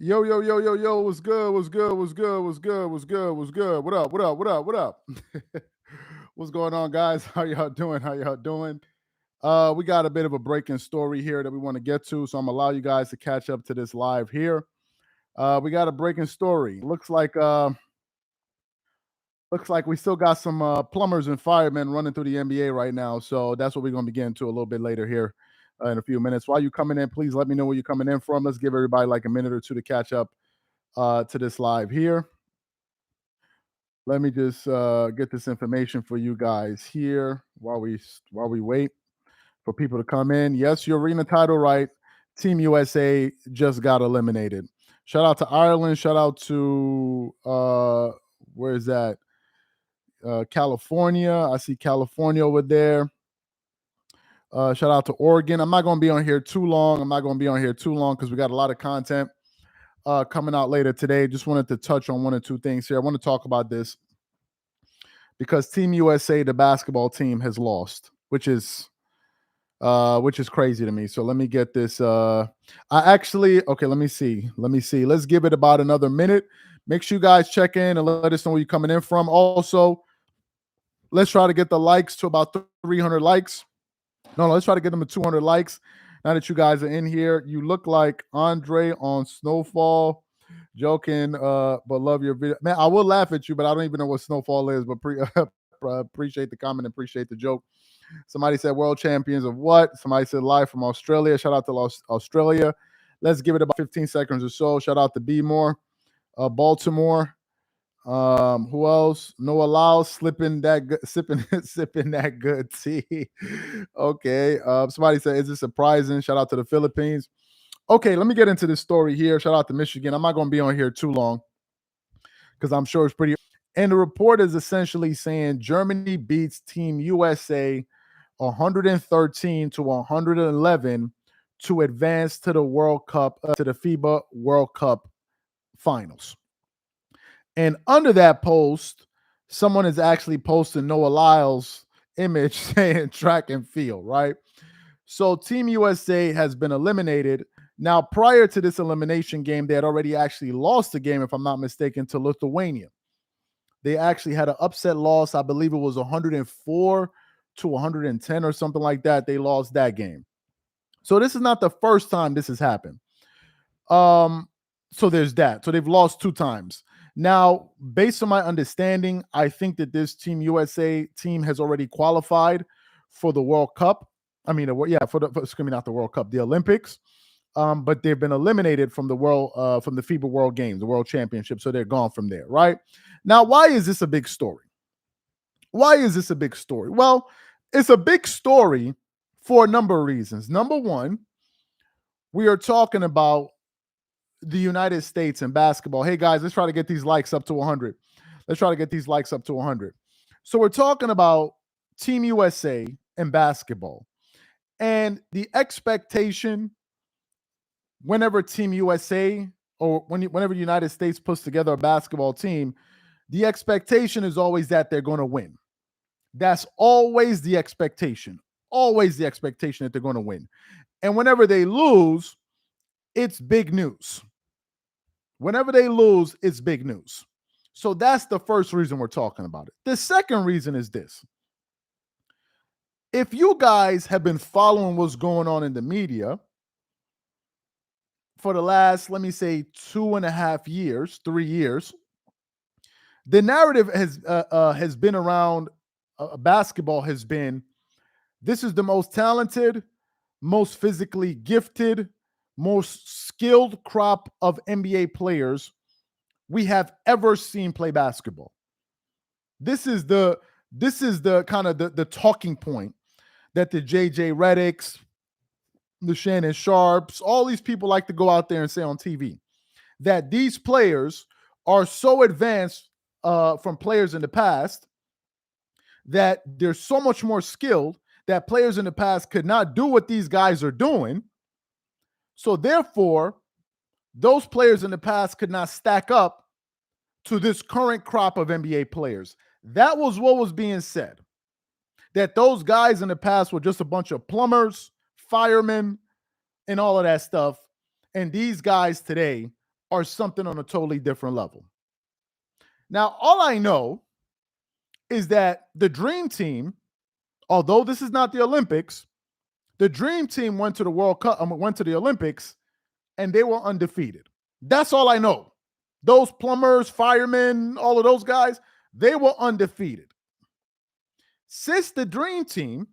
Yo, yo, yo, yo, yo, what's good? What's good? What's good? What's good? What's good? What's good? What up? What up? What up? What up? What's going on, guys? How y'all doing? How y'all doing? We got a bit of a breaking story here that we want to get to, so I'm gonna allow you guys to catch up to this live here. We got a breaking story. Looks like we still got some plumbers and firemen running through the NBA right now, so that's what we're gonna be getting to a little bit later here in a few minutes. While you coming in, please let me know where you're coming in from. Let's give everybody like a minute or two to catch up to this live here. Let me just get this information for you guys here while we wait for people to come in. Yes, you're reading the title right. Team USA just got eliminated. Shout out to Ireland. Shout out to where is that? California. I see California over there. Shout out to Oregon. I'm not going to be on here too long. Because we got a lot of content coming out later today. Just wanted to touch on one or two things here. I want to talk about this because Team USA, the basketball team, has lost, which is crazy to me. So let me get this. Okay, let me see. Let's give it about another minute. Make sure you guys check in and let us know where you're coming in from. Also, let's try to get the likes to about 300 likes. No, let's try to get them to 200 likes. Now that you guys are in here, you look like Andre on Snowfall. Joking, but love your video. Man, I will laugh at you, but I don't even know what Snowfall is, but appreciate the comment, appreciate the joke. Somebody said world champions of what? Somebody said live from Australia. Shout out to Australia. Let's give it about 15 seconds or so. Shout out to B More, Baltimore. Who else? Noah Lau sipping sipping that good tea. Okay. Somebody said, is this surprising? Shout out to the Philippines. Okay, let me get into this story here. Shout out to Michigan. I'm not going to be on here too long because I'm sure it's pretty. And the report is essentially saying Germany beats Team USA 113 to 111 to advance to the World Cup, to the FIBA World Cup finals. And under that post, someone is actually posting Noah Lyles' image saying track and field, right? So Team USA has been eliminated. Now, prior to this elimination game, they had already actually lost the game, if I'm not mistaken, to Lithuania. They actually had an upset loss. I believe it was 104 to 110 or something like that. They lost that game. So this is not the first time this has happened. So there's that. So they've lost two times. Now, based on my understanding, I think that this Team USA team has already qualified for the World Cup. I mean, not the World Cup, the Olympics. But they've been eliminated from the FIBA World Games, the World Championship. So they're gone from there, right? Now, why is this a big story? Why is this a big story? Well, it's a big story for a number of reasons. Number one, we are talking about the United States in basketball. Hey, guys, let's try to get these likes up to 100. So we're talking about Team USA in basketball. And the expectation whenever Team USA or whenever the United States puts together a basketball team, the expectation is always that they're going to win. That's always the expectation. Always the expectation that they're going to win. And whenever they lose, it's big news. Whenever they lose, it's big news. So that's the first reason we're talking about it. The second reason is this. If you guys have been following what's going on in the media for the last, let me say, 2.5 years, 3 years, the narrative has been around basketball has been, this is the most talented, most physically gifted, most skilled crop of NBA players we have ever seen play basketball. This is the kind of the talking point that the JJ Redicks, the Shannon Sharps, all these people like to go out there and say on TV, that these players are so advanced from players in the past that they're so much more skilled that players in the past could not do what these guys are doing. So therefore, those players in the past could not stack up to this current crop of NBA players. That was what was being said. That those guys in the past were just a bunch of plumbers, firemen, and all of that stuff. And these guys today are something on a totally different level. Now, all I know is that the Dream Team, although this is not the Olympics, the Dream Team went to the World Cup, went to the Olympics, and they were undefeated. That's all I know. Those plumbers, firemen, all of those guys, they were undefeated. Since the Dream Team,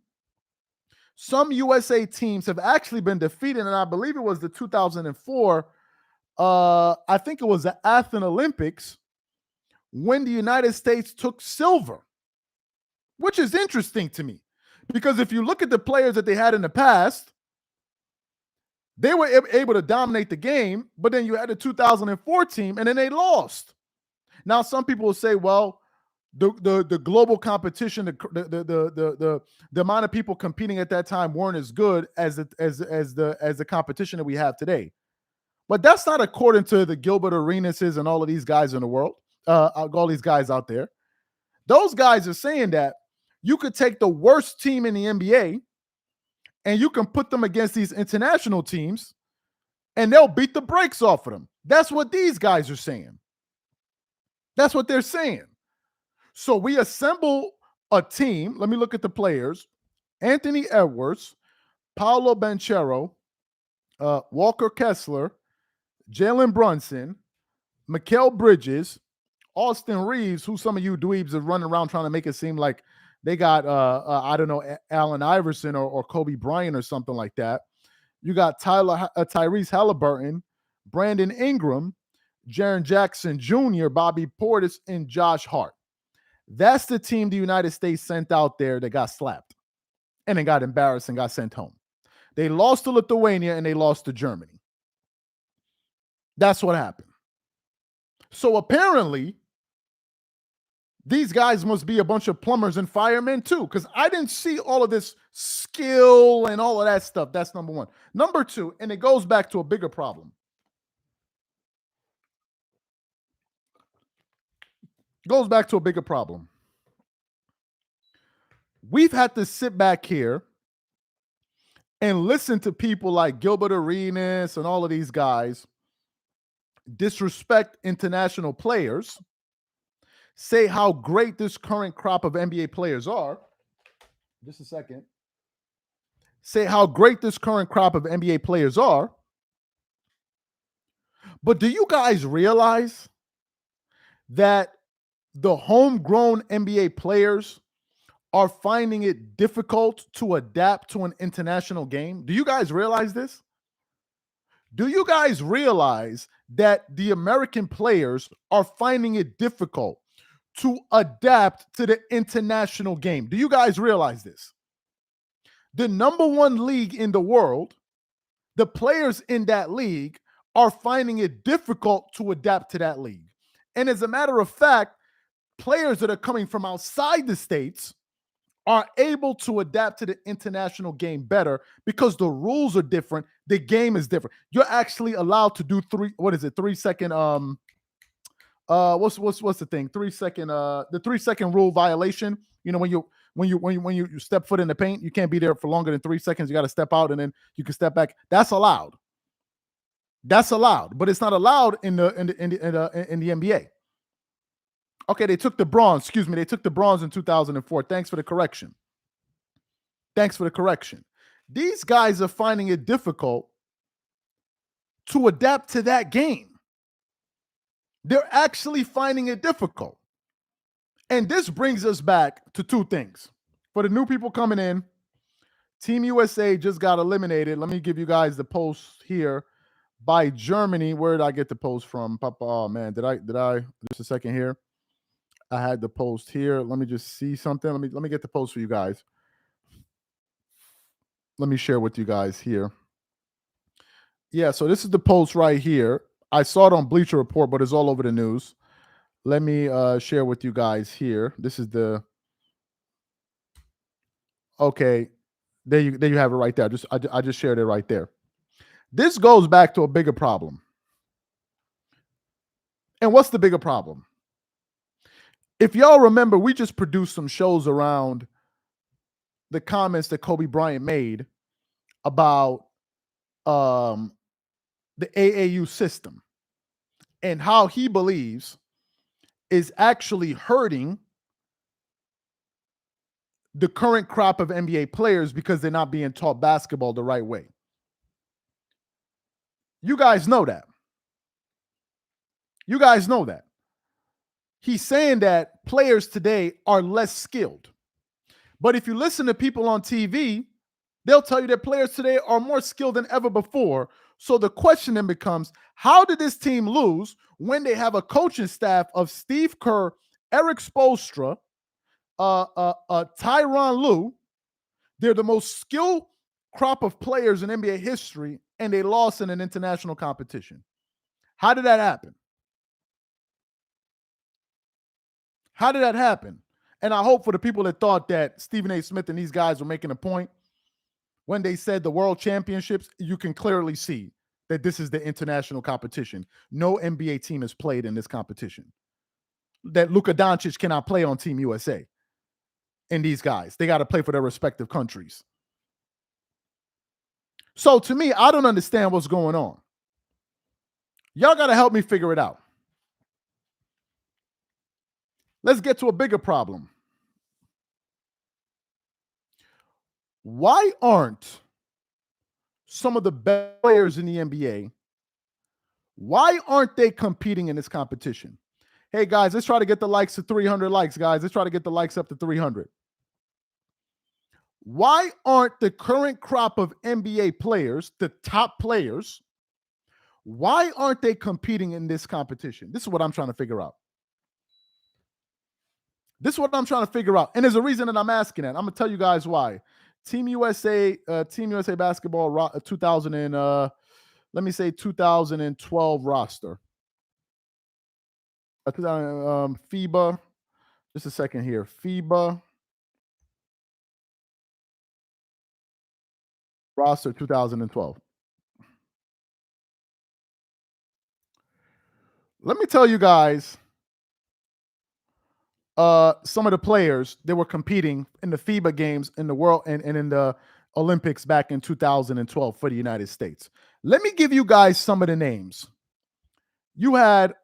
some USA teams have actually been defeated, and I believe it was the 2004, I think it was the Athens Olympics, when the United States took silver, which is interesting to me. Because if you look at the players that they had in the past, they were able to dominate the game, but then you had the 2004 team, and then they lost. Now, some people will say, well, the global competition, the amount of people competing at that time weren't as good as the competition that we have today. But that's not according to the Gilbert Arenases and all of these guys in the world, all these guys out there. Those guys are saying that you could take the worst team in the NBA and you can put them against these international teams and they'll beat the brakes off of them. That's what these guys are saying. That's what they're saying. So we assemble a team. Let me look at the players. Anthony Edwards, Paolo Banchero, Walker Kessler, Jalen Brunson, Mikal Bridges, Austin Reeves, who some of you dweebs are running around trying to make it seem like they got, I don't know, Allen Iverson or Kobe Bryant or something like that. You got Tyrese Halliburton, Brandon Ingram, Jaren Jackson Jr., Bobby Portis, and Josh Hart. That's the team the United States sent out there that got slapped and then got embarrassed and got sent home. They lost to Lithuania and they lost to Germany. That's what happened. So apparently, these guys must be a bunch of plumbers and firemen too, because I didn't see all of this skill and all of that stuff. That's number one. Number two, and it goes back to a bigger problem. We've had to sit back here and listen to people like Gilbert Arenas and all of these guys disrespect international players, say how great this current crop of NBA players are. Just a second. Say how great this current crop of NBA players are. But do you guys realize that the homegrown NBA players are finding it difficult to adapt to an international game? Do you guys realize this? Do you guys realize that the American players are finding it difficult to adapt to the international game? Do you guys realize this? The number one league in the world, the players in that league are finding it difficult to adapt to that league. And as a matter of fact, players that are coming from outside the States are able to adapt to the international game better because the rules are different. The game is different. You're actually allowed to do 3 second, what's the thing? 3 second, the 3 second rule violation. You know, when you step foot in the paint, you can't be there for longer than 3 seconds. You got to step out and then you can step back. That's allowed. That's allowed, but it's not allowed in the NBA. Okay, they took the bronze. Excuse me, they took the bronze in 2004. Thanks for the correction. These guys are finding it difficult to adapt to that game. They're actually finding it difficult. And this brings us back to two things. For the new people coming in, Team USA just got eliminated. Let me give you guys the post here by Germany. Where did I get the post from? Papa, oh man, did I just a second here? I had the post here. Let me just see something. Let me get the post for you guys. Let me share with you guys here. Yeah, so this is the post right here. I saw it on Bleacher Report, but it's all over the news. Let me share with you guys here. This is the okay. There you have it right there. I just shared it right there. This goes back to a bigger problem. And what's the bigger problem? If y'all remember, we just produced some shows around the comments that Kobe Bryant made about the AAU system. and how he believes is actually hurting the current crop of NBA players because they're not being taught basketball the right way. You guys know that. You guys know that. He's saying that players today are less skilled. But if you listen to people on TV, they'll tell you that players today are more skilled than ever before. So the question then becomes, how did this team lose when they have a coaching staff of Steve Kerr, Eric Spoelstra, Tyronn Lue? They're the most skilled crop of players in NBA history, and they lost in an international competition. How did that happen? How did that happen? And I hope for the people that thought that Stephen A. Smith and these guys were making a point when they said the world championships, you can clearly see that this is the international competition. No NBA team has played in this competition. That Luka Doncic cannot play on Team USA. And these guys, they got to play for their respective countries. So to me, I don't understand what's going on. Y'all got to help me figure it out. Let's get to a bigger problem. Why aren't some of the best players in the NBA, why aren't they competing in this competition? Hey, guys, let's try to get the likes to 300 likes, guys. Let's try to get the likes up to 300. Why aren't the current crop of NBA players, the top players, why aren't they competing in this competition? This is what I'm trying to figure out. This is what I'm trying to figure out. And there's a reason that I'm asking that. I'm going to tell you guys why. Team USA basketball 2000 and let me say 2012 roster. FIBA. Just a second here. FIBA roster 2012. Let me tell you guys some of the players that were competing in the FIBA games in the world and in the Olympics back in 2012 for the United States. Let me give you guys some of the names. You had,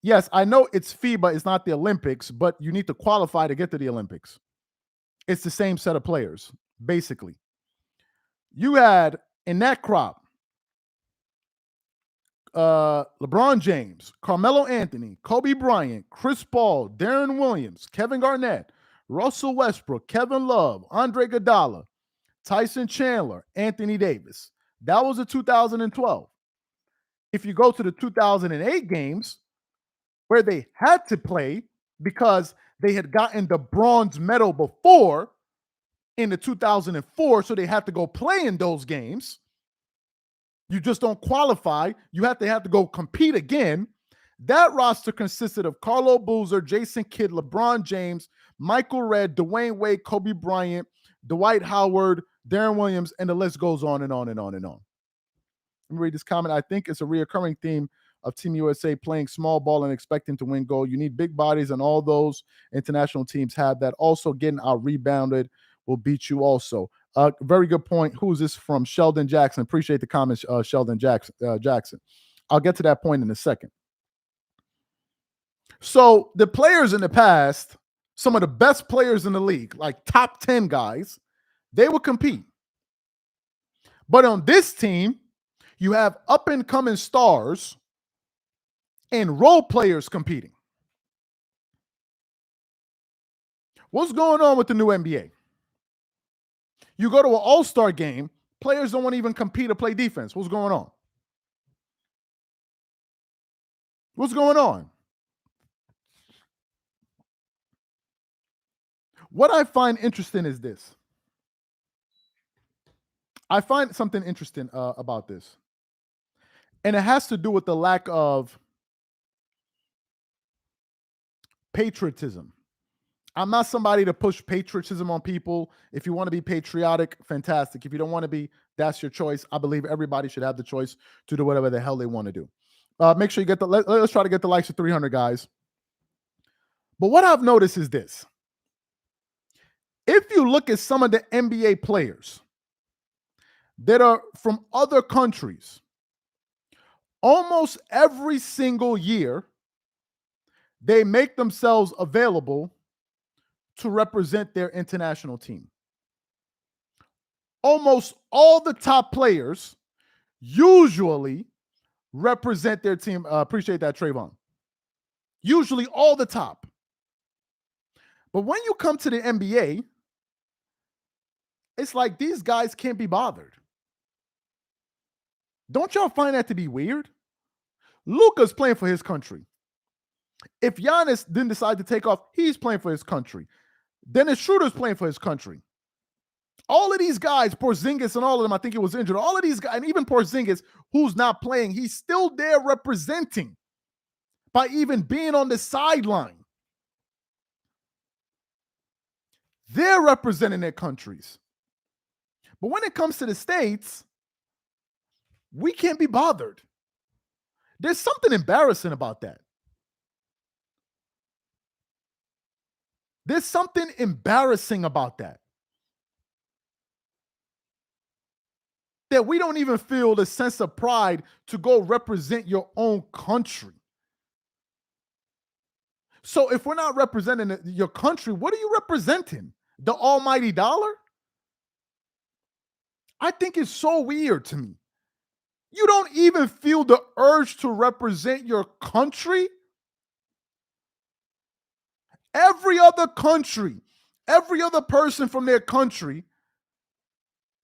yes, I know it's FIBA, it's not the Olympics, but you need to qualify to get to the Olympics. It's the same set of players, basically. You had in that crop, LeBron James, Carmelo Anthony, Kobe Bryant, Chris Paul, Darren Williams, Kevin Garnett, Russell Westbrook, Kevin Love, Andre Iguodala, Tyson Chandler, Anthony Davis. That was a 2012. If you go to the 2008 games where they had to play because they had gotten the bronze medal before in the 2004, so they had to go play in those games. You just don't qualify. You have to go compete again. That roster consisted of Carlo Boozer, Jason Kidd, LeBron James, Michael Redd, Dwayne Wade, Kobe Bryant, Dwight Howard, Darren Williams, and the list goes on and on and on and on. Let me read this comment. I think it's a reoccurring theme of Team USA playing small ball and expecting to win gold. You need big bodies, and all those international teams have that. Also, getting out rebounded will beat you also. Very good point. Who is this from? Sheldon Jackson. Appreciate the comments, Sheldon Jackson. I'll get to that point in a second. So the players in the past, some of the best players in the league, like top 10 guys, they will compete. But on this team, you have up-and-coming stars and role players competing. What's going on with the new NBA? You go to an all-star game, players don't want to even compete or play defense. What's going on? What's going on? What I find interesting is this. I find something interesting about this. And it has to do with the lack of patriotism. I'm not somebody to push patriotism on people. If you want to be patriotic, fantastic. If you don't want to be, that's your choice. I believe everybody should have the choice to do whatever the hell they want to do. Make sure you get let's try to get the likes of 300 guys. But what I've noticed is this. If you look at some of the NBA players that are from other countries, Almost every single year, they make themselves available to represent their international team. Almost all the top players usually represent their team. Appreciate that, Trayvon. Usually all the top. But when you come to the NBA, it's like these guys can't be bothered. Don't y'all find that to be weird? Luka's playing for his country. If Giannis didn't decide to take off, he's playing for his country. Dennis Schroeder's playing for his country. All of these guys, Porzingis and all of them, I think he was injured. All of these guys, and even Porzingis, who's not playing, he's still there representing by even being on the sideline. They're representing their countries. But when it comes to the States, we can't be bothered. There's something embarrassing about that. There's something embarrassing about that. That we don't even feel the sense of pride to go represent your own country. So if we're not representing your country, what are you representing? The almighty dollar? I think it's so weird to me. You don't even feel the urge to represent your country? Every other country, every other person from their country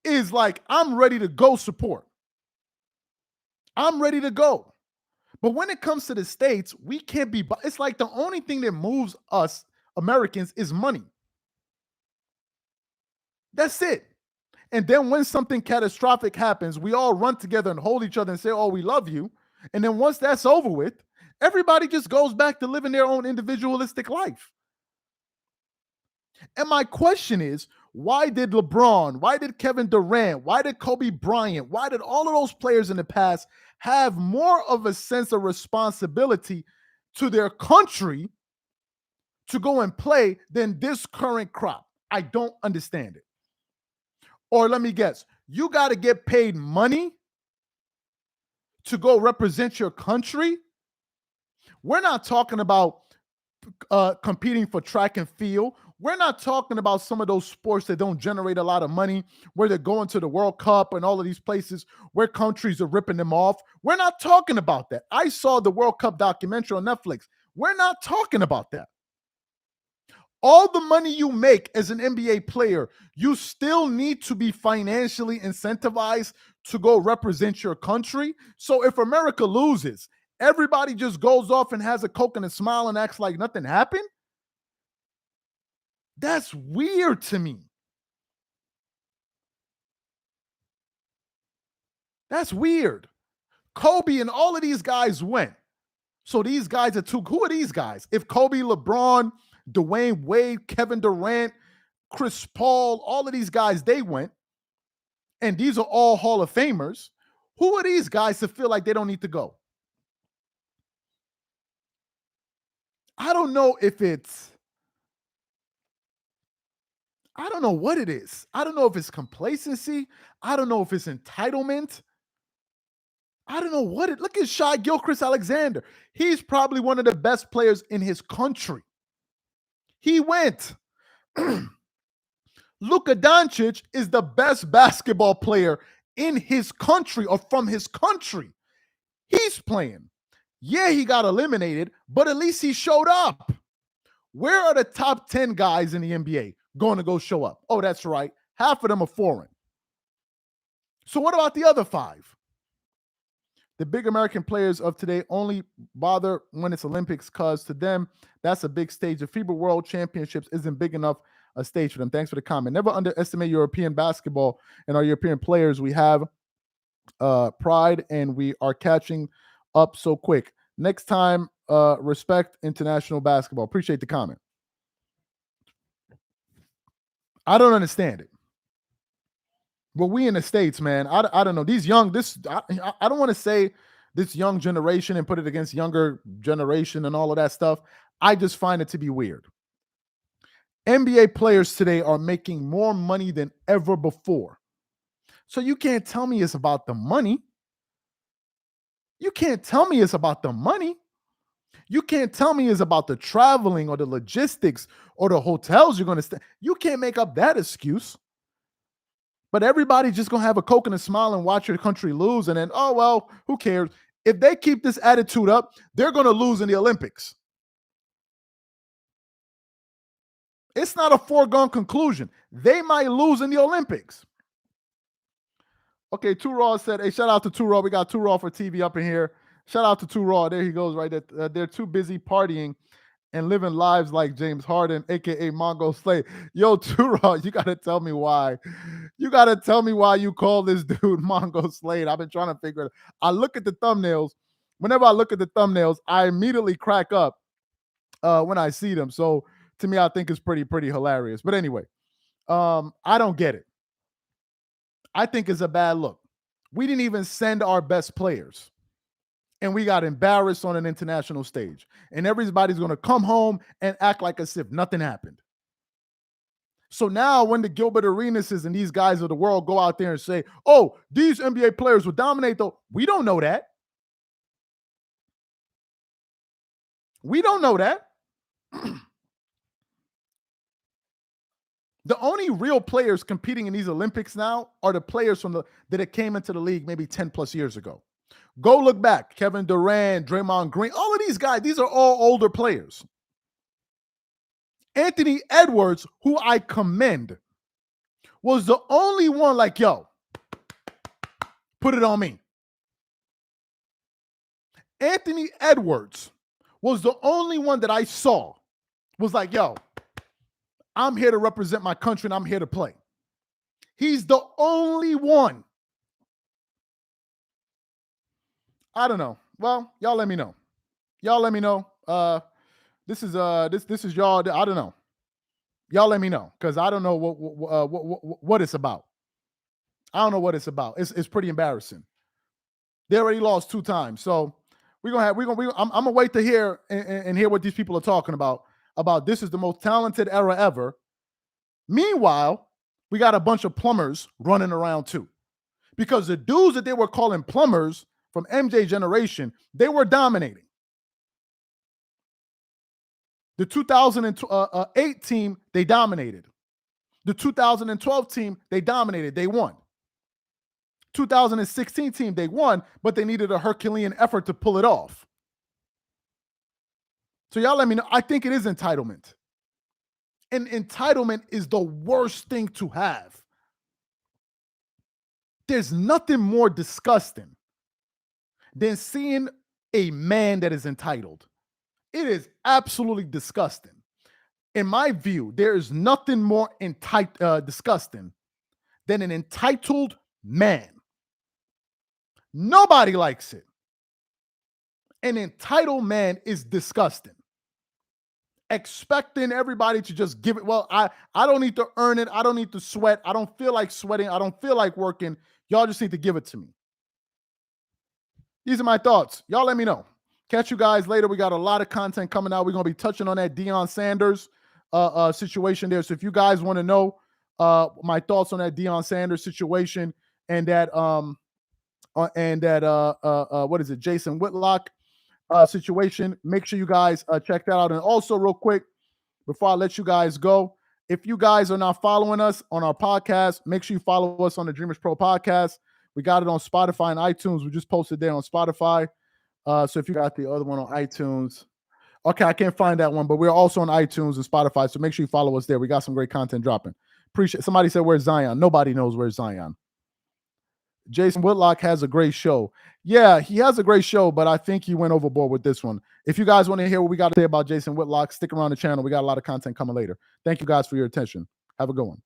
is like, I'm ready to go support. I'm ready to go. But when it comes to the States, we can't be, it's like the only thing that moves us Americans is money. That's it. And then when something catastrophic happens, we all run together and hold each other and say, oh, we love you. And then once that's over with, everybody just goes back to living their own individualistic life. And my question is, why did LeBron, why did Kevin Durant, why did Kobe Bryant, why did all of those players in the past have more of a sense of responsibility to their country to go and play than this current crop? I don't understand it. Or let me guess, you got to get paid money to go represent your country? We're not talking about competing for track and field. We're not talking about some of those sports that don't generate a lot of money, where they're going to the World Cup and all of these places where countries are ripping them off. We're not talking about that. I saw the World Cup documentary on Netflix. We're not talking about that. All the money you make as an NBA player, you still need to be financially incentivized to go represent your country. So if America loses, everybody just goes off and has a Coke and a smile and acts like nothing happened? That's weird to me. That's weird. Kobe and all of these guys went. So these guys are who are these guys? If Kobe, LeBron, Dwayne Wade, Kevin Durant, Chris Paul, all of these guys, they went, and these are all Hall of Famers. Who are these guys to feel like they don't need to go? I don't know if it's, I don't know what it is. I don't know if it's complacency. I don't know if it's entitlement. I don't know what it, look at Shai Gilgeous-Alexander. He's probably one of the best players in his country. He went. Luka Doncic is the best basketball player in his country or from his country. He's playing. Yeah, he got eliminated, but at least he showed up. Where are the top 10 guys in the NBA going to go show up? Oh, that's right. Half of them are foreign. So what about the other 5? The big American players of today only bother when it's Olympics because to them, that's a big stage. The FIBA World Championships isn't big enough a stage for them. Thanks for the comment. Never underestimate European basketball and our European players. We have pride and we are catching up so quick. Next time, respect international basketball. Appreciate the comment. I don't understand it. But we in the States, man, I don't know. These young, I don't want to say this young generation and put it against younger generation and all of that stuff. I just find it to be weird. NBA players today are making more money than ever before. So you can't tell me it's about the money. You can't tell me it's about the money. You can't tell me it's about the traveling or the logistics or the hotels you're going to stay. You can't make up that excuse. But everybody's just going to have a Coke and a smile and watch your country lose. And then, oh, well, who cares? If they keep this attitude up, they're going to lose in the Olympics. It's not a foregone conclusion. They might lose in the Olympics. Okay, Two Raw said, hey, shout out to Two Raw. We got Two Raw for TV up in here. Shout out to Two Raw. There he goes right there. They're too busy partying and living lives like James Harden, a.k.a. Mongo Slay. Yo, Two Raw, you got to tell me why. You got to tell me why you call this dude Mongo Slade. I've been trying to figure it out. I look at the thumbnails. Whenever I look at the thumbnails, I immediately crack up when I see them. So to me, I think it's pretty hilarious. But anyway, I don't get it. I think it's a bad look. We didn't even send our best players. And we got embarrassed on an international stage. And everybody's going to come home and act like as if nothing happened. So now when the Gilbert Arenases and these guys of the world go out there and say, oh, these NBA players will dominate, though, we don't know that. We don't know that. The only real players competing in these Olympics now are the players that came into the league maybe 10 plus years ago. Go look back. Kevin Durant, Draymond Green, all of these guys, these are all older players. Anthony Edwards, who I commend, was the only one like, yo, put it on me. Anthony Edwards was the only one that I saw was like, yo, I'm here to represent my country and I'm here to play. He's the only one. I don't know. Well, y'all let me know. Y'all let me know. This is y'all. I don't know. Y'all let me know because I don't know what it's about. I don't know what it's about. It's pretty embarrassing. They already lost 2 times, so I'm gonna wait to hear and hear what these people are talking about this is the most talented era ever. Meanwhile, we got a bunch of plumbers running around too, because the dudes that they were calling plumbers from MJ generation, they were dominating. The 2008 team, they dominated. The 2012 team, they dominated. They won. 2016 team, they won, but they needed a Herculean effort to pull it off. So y'all let me know. I think it is entitlement. And entitlement is the worst thing to have. There's nothing more disgusting than seeing a man that is entitled. It is absolutely disgusting. In my view, there is nothing more disgusting than an entitled man. Nobody likes it. An entitled man is disgusting. Expecting everybody to just give it. Well, I don't need to earn it. I don't need to sweat. I don't feel like sweating. I don't feel like working. Y'all just need to give it to me. These are my thoughts. Y'all let me know. Catch you guys later. We got a lot of content coming out. We're going to be touching on that Deion Sanders situation there. So if you guys want to know my thoughts on that Deion Sanders situation and that what is it, Jason Whitlock situation, make sure you guys check that out. And also real quick, before I let you guys go, if you guys are not following us on our podcast, make sure you follow us on the Dreamers Pro podcast. We got it on Spotify and iTunes. We just posted there on Spotify. So if you got the other one on iTunes, okay, I can't find that one, but we're also on iTunes and Spotify. So make sure you follow us there. We got some great content dropping. Appreciate. Somebody said, where's Zion? Nobody knows where's Zion. Jason Whitlock has a great show. Yeah, he has a great show, but I think he went overboard with this one. If you guys want to hear what we got to say about Jason Whitlock, stick around the channel. We got a lot of content coming later. Thank you guys for your attention. Have a good one.